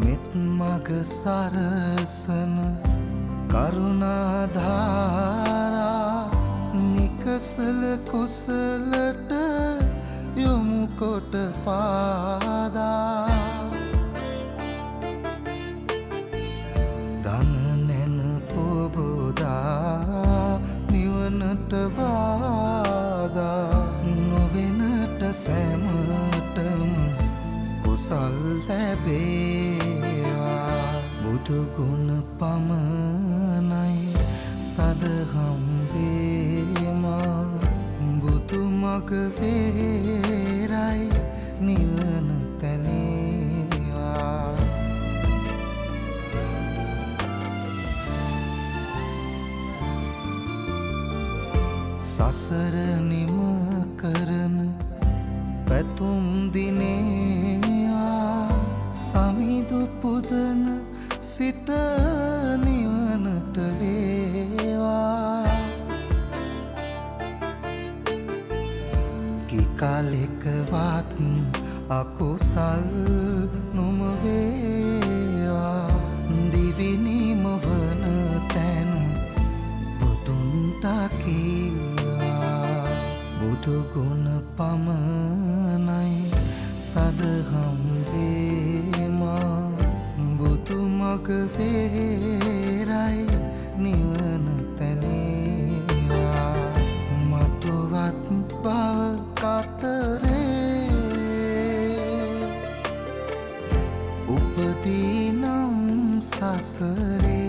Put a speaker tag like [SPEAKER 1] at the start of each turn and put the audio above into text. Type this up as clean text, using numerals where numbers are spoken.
[SPEAKER 1] මෙත් මග සරසන කරුණාධාරා නිකසල කුසලට යොමු කොට පාදා දන නැන පොබෝදා නිවනට බාදා නොවෙනට සැමටම කුසල් ලැබේවා බුදුගුණ පමණයි සදහම් වේමා බුදු මග වේරයි නිවන තැනේවා සසර නිම කරන පැතුම් දිනේවා සමිදු පුදන සිත නිවනට වේවා කිකාලෙකවත් අකුසල් නොම වේවා දිවිනිම වන තැන බුදුන් තකීවා බුදුගුණ පමණයි සදහම් වේමා බුදු මග වේරයි නිවන තැනේවා මතුවත් බව කතරේ උපදීනම් සසරේ